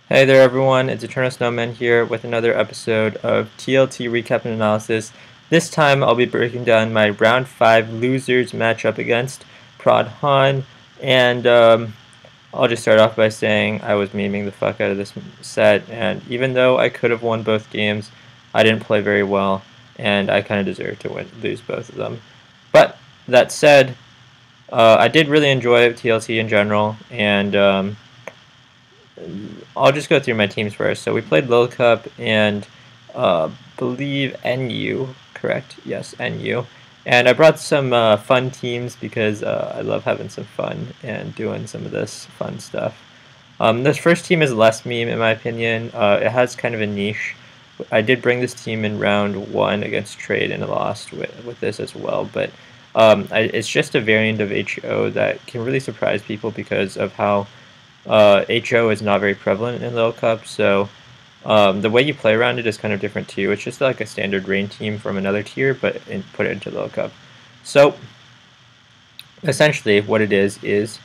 Hey there everyone, it's Eternal Snowman here with another episode of TLT Recap and Analysis. This time I'll be breaking down my Round 5 losers matchup against PRADHAAN, and I'll just start off by saying I was memeing the fuck out of this set, and even though I could have won both games, I didn't play very well, and I kind of deserve to lose both of them. But that said, I did really enjoy TLT in general, and I'll just go through my teams first. So we played Lil Cup and believe NU, correct? Yes, NU. And I brought some fun teams because I love having some fun and doing some of this fun stuff. This first team is less meme in my opinion. It has kind of a niche. I did bring this team in round 1 against Trade and I lost with this as well, but it's just a variant of HO that can really surprise people because of how HO is not very prevalent in Lil Cup, so the way you play around it is kind of different too. It's just like a standard rain team from another tier, but put it into Lil Cup. So essentially what it is it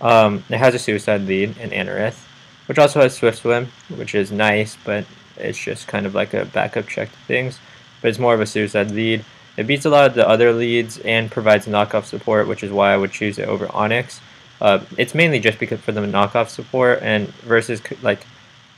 has a suicide lead in Anorith, which also has Swift Swim, which is nice, but it's just kind of like a backup check to things, but it's more of a suicide lead. It beats a lot of the other leads and provides knockoff support, which is why I would choose it over Onyx. It's mainly just because for the knockoff support, and versus like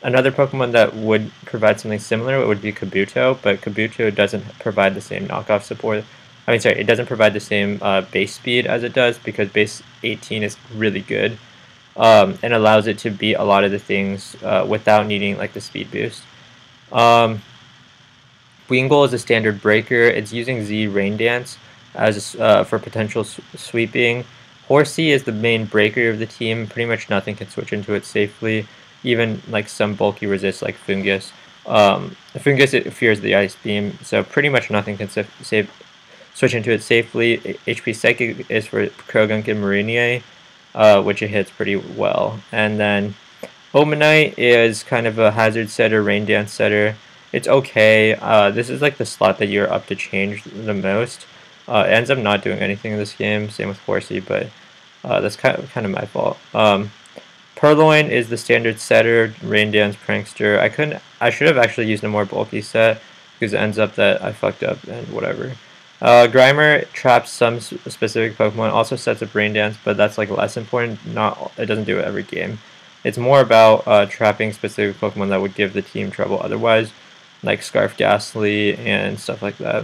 another Pokemon that would provide something similar, it would be Kabuto, but Kabuto doesn't provide the same knockoff support. I mean, sorry, it doesn't provide the same base speed as it does because base 18 is really good and allows it to beat a lot of the things without needing like the speed boost. Wingull is a standard breaker. It's using Z Rain Dance as for potential sweeping. Horsey is the main breaker of the team. Pretty much nothing can switch into it safely, even like some bulky resists like Fungus. Fungus, it fears the Ice Beam, so pretty much nothing can switch into it safely. HP Psychic is for Krogunk and Marinier, which it hits pretty well. And then Omanite is kind of a hazard setter, rain dance setter. It's okay. This is like the slot that you're up to change the most. It ends up not doing anything in this game. Same with Horsey, but that's kind of my fault. Purloin is the standard setter, rain dance prankster. I should have actually used a more bulky set because it ends up that I fucked up and whatever. Grimer traps some specific Pokemon, also sets up rain dance, but that's like less important. It doesn't do it every game. It's more about trapping specific Pokemon that would give the team trouble otherwise, like Scarf Ghastly and stuff like that.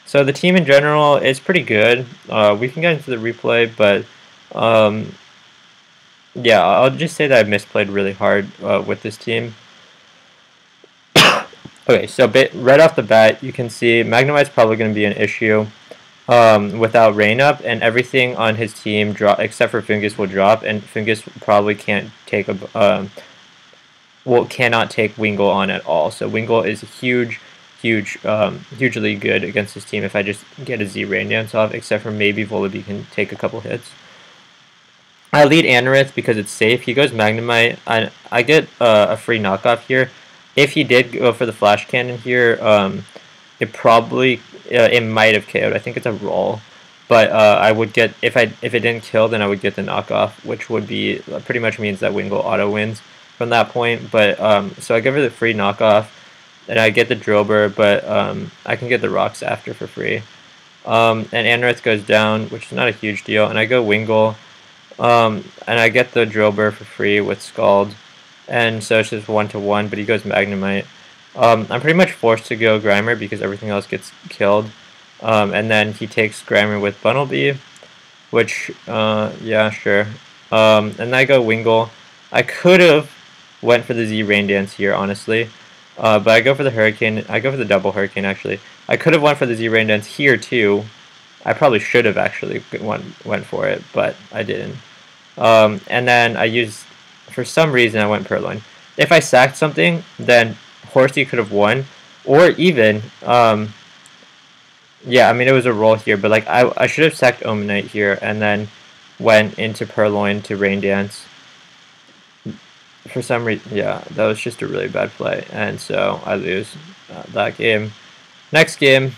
So the team in general is pretty good. We can get into the replay, but yeah, I'll just say that I misplayed really hard with this team. Okay, so right off the bat, you can see Magnemite's probably going to be an issue without Rain Up, and everything on his team drop except for Fungus will drop, and Fungus probably can't take cannot take Wingull on at all. So Wingull is hugely good against this team if I just get a Z Rain Dance off, except for maybe Volibee can take a couple hits. I lead Anorith because it's safe. He goes Magnemite. I get a free knockoff here. If he did go for the Flash Cannon here, it might have KO'd. I think it's a roll, but I would get if it didn't kill, then I would get the knockoff, which would be pretty much means that Wingull auto wins from that point. But so I give her the free knockoff, and I get the Drillbur, but I can get the rocks after for free. And Anorith goes down, which is not a huge deal, and I go Wingull, and I get the Drillbur for free with Scald, and so it's just 1-to-1, but he goes Magnemite. I'm pretty much forced to go Grimer because everything else gets killed, and then he takes Grimer with Bunnelby, which, yeah, sure. And I go Wingull. I could have went for the Z Rain Dance here, honestly. But I go for the Hurricane. I go for the double Hurricane, actually. I could have went for the Z Rain Dance here, too. I probably should have actually went for it, but I didn't. And then for some reason, I went Purloin. If I sacked something, then Horsey could have won. Or even, yeah, I mean, it was a roll here, but like I should have sacked Omanite here and then went into Purloin to Rain Dance. For some reason, yeah, that was just a really bad play, and so I lose that game. Next game,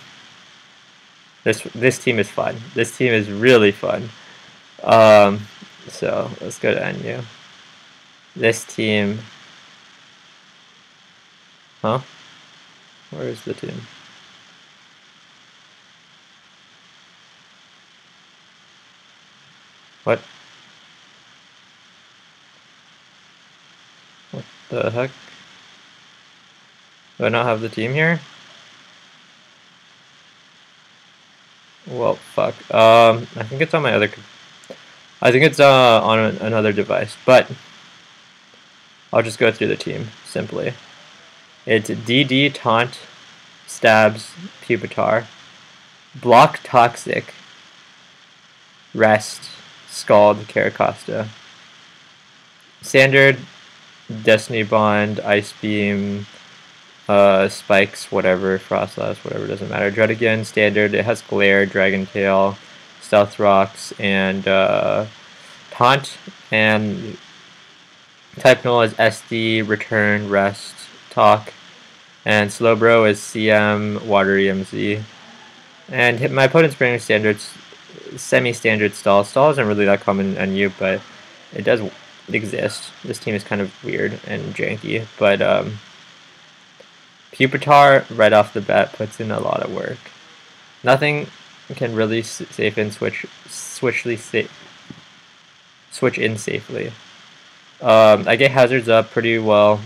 this team is fun. This team is really fun. So let's go to NU. This team Huh? Where is the team? What? What the heck? Do I not have the team here? Well, fuck. I think it's on my other. I think it's on another device, but I'll just go through the team simply. It's DD, Taunt, Stabs, Pupitar, Block, Toxic, Rest, Scald, Caracosta, Standard, Destiny Bond, Ice Beam, Spikes, whatever, Frost Blast, whatever, doesn't matter. Druddigan, Standard, it has Glare, Dragon Tail, Stealth Rocks, and Taunt, and Type Null is SD, Return, Rest, Talk, and Slowbro is CM, Water EMZ. And my opponent's bringing standards, semi-standard Stall. Stall isn't really that common in NU, but it does exist. This team is kind of weird and janky, but Pupitar right off the bat puts in a lot of work. Nothing can really safe and switch in safely. I get hazards up pretty well.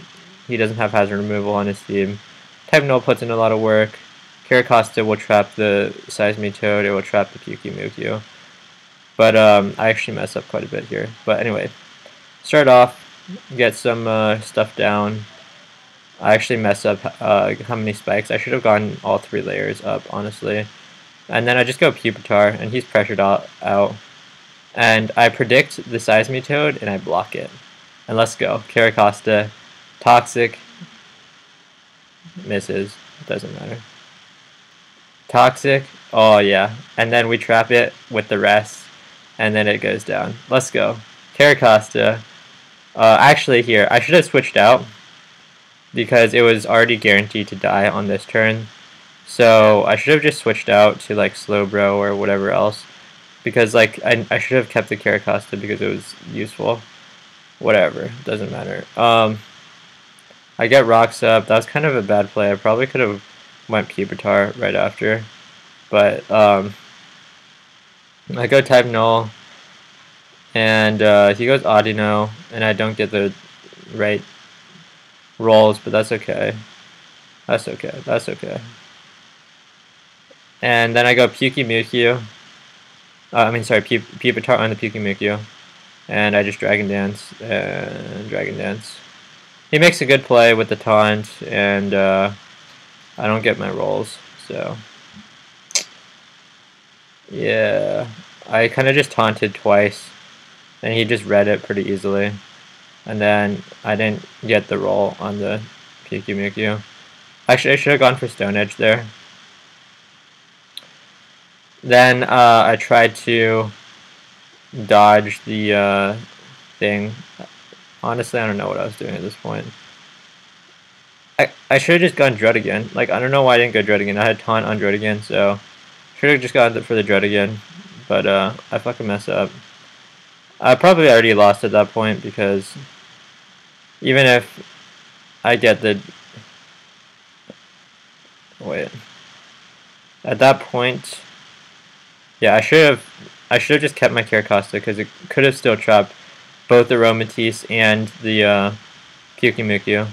He doesn't have hazard removal on his team. Type Null puts in a lot of work. Caracosta will trap the Seismitoad, it will trap the Pukimukyu. But I actually mess up quite a bit here. But anyway, start off, get some stuff down. I actually mess up how many spikes. I should have gotten all 3 layers up, honestly. And then I just go Pupitar, and he's pressured out. And I predict the Seismitoad, and I block it. And let's go. Caracosta, Toxic, misses, doesn't matter. Toxic, oh yeah. And then we trap it with the rest, and then it goes down. Let's go. Caracosta, actually here, I should have switched out, because it was already guaranteed to die on this turn. So I should have just switched out to like Slowbro or whatever else. Because like I should have kept the Caracosta because it was useful. Whatever, doesn't matter. I get rocks up. That was kind of a bad play. I probably could have went Pupitar right after. But I go Type Null. And he goes Audino, and I don't get the right rolls, but that's okay. That's okay. That's okay. And then I go Pukimukyu. Pupitar on the Pukimukyu. And I just Dragon Dance and Dragon Dance. He makes a good play with the taunt, and I don't get my rolls, so yeah. I kind of just taunted twice, and he just read it pretty easily. And then I didn't get the roll on the Pukimukyu. Actually, I should have gone for Stone Edge there. Then I tried to dodge the thing. Honestly, I don't know what I was doing at this point. I should have just gone Druddigan. Like, I don't know why I didn't go Druddigan. I had taunt on Druddigan, so should have just gone for the Druddigan. But I fucking messed up. I probably already lost at that point, because even if I get the... Wait. At that point... Yeah, I should have just kept my Caracosta, because it could have still trapped both the Aromatisse and the Pukimukyu.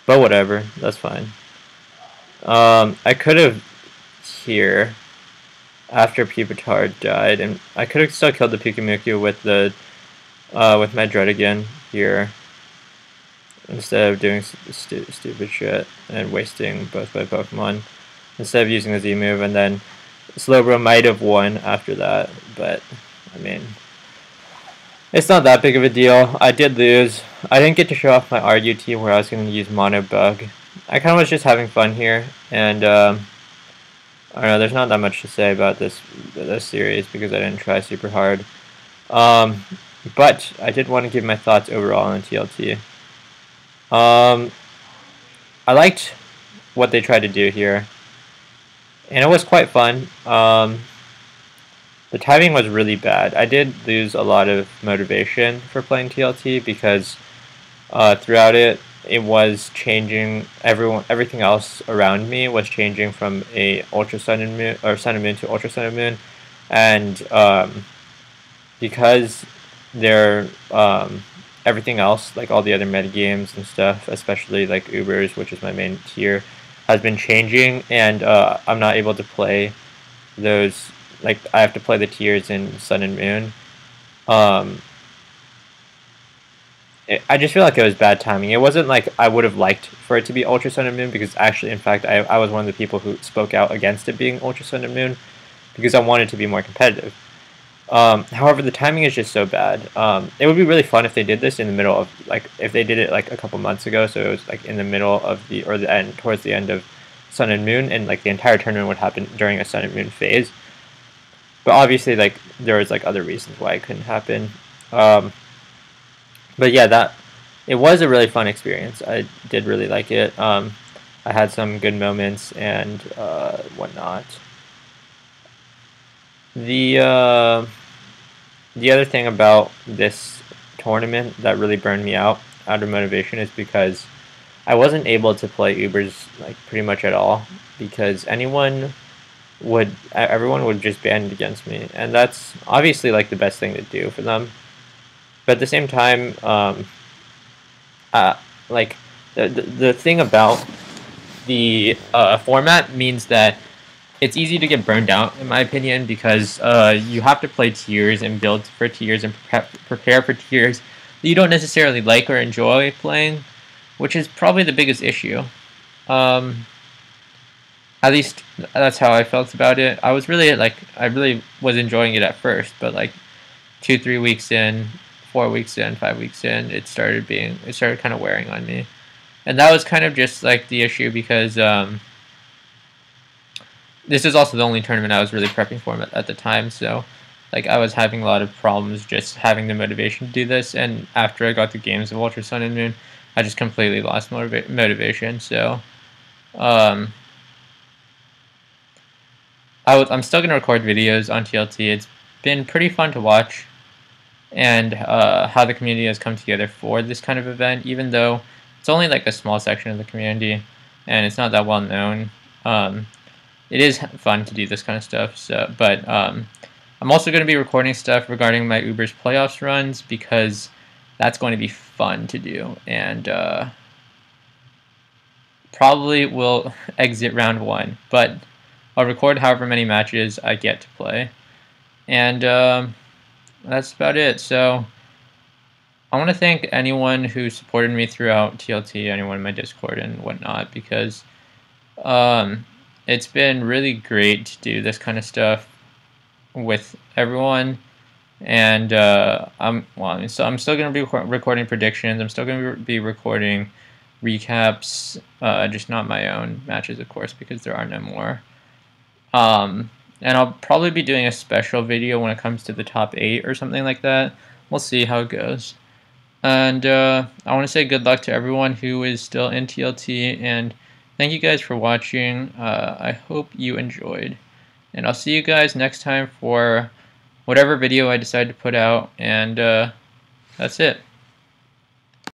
But whatever, that's fine. I could have here, after Pupitar died, and I could have still killed the Pukimukyu with the with my Druddigan here, instead of doing stupid shit and wasting both my Pokemon, instead of using the Z move, and then Slowbro might have won after that, but I mean, it's not that big of a deal. I did lose. I didn't get to show off my RUT where I was going to use Mono Bug. I kind of was just having fun here, and I don't know, there's not that much to say about this series because I didn't try super hard. But I did want to give my thoughts overall on TLT. I liked what they tried to do here, and it was quite fun. The timing was really bad. I did lose a lot of motivation for playing TLT because throughout it, it was changing. Everything else around me was changing from a Ultra Sun and Moon, or Sun and Moon, to Ultra Sun and Moon, and because they're everything else, like all the other meta games and stuff, especially like Ubers, which is my main tier, has been changing, and I'm not able to play those. Like, I have to play the tiers in Sun and Moon. I just feel like it was bad timing. It wasn't like I would have liked for it to be Ultra Sun and Moon, because actually, in fact, I was one of the people who spoke out against it being Ultra Sun and Moon, because I wanted to be more competitive. However, the timing is just so bad. It would be really fun if they did this in the middle of, like, if they did it like a couple months ago, so it was like in the middle of the, or the end, towards the end of Sun and Moon, and like the entire tournament would happen during a Sun and Moon phase. But obviously, like, there was like other reasons why it couldn't happen. But yeah, it was a really fun experience. I did really like it. I had some good moments and whatnot. The other thing about this tournament that really burned me out of motivation is because I wasn't able to play Ubers like pretty much at all, because everyone would just band against me, and that's obviously like the best thing to do for them. But at the same time, like the thing about the format means that it's easy to get burned out, in my opinion, because you have to play tiers and build for tiers and prepare for tiers that you don't necessarily like or enjoy playing, which is probably the biggest issue. At least that's how I felt about it. I really was enjoying it at first, but like 2-3 weeks in, 4 weeks in, 5 weeks in, it started kind of wearing on me. And that was kind of just like the issue, because this is also the only tournament I was really prepping for at the time, so like I was having a lot of problems just having the motivation to do this, and after I got the games of Ultra Sun and Moon, I just completely lost motivation. So I'm still going to record videos on TLT. It's been pretty fun to watch, and how the community has come together for this kind of event, even though it's only like a small section of the community and it's not that well known. It is fun to do this kind of stuff. So, but I'm also going to be recording stuff regarding my Ubers playoffs runs, because that's going to be fun to do, and probably will exit round 1, but I'll record however many matches I get to play, and that's about it. So I want to thank anyone who supported me throughout TLT, anyone in my Discord and whatnot, because it's been really great to do this kind of stuff with everyone. And I'm still going to be recording predictions. I'm still going to be recording recaps, just not my own matches, of course, because there are no more. And I'll probably be doing a special video when it comes to the top 8 or something like that. We'll see how it goes. And I want to say good luck to everyone who is still in TLT, and thank you guys for watching. I hope you enjoyed, and I'll see you guys next time for whatever video I decide to put out, and that's it.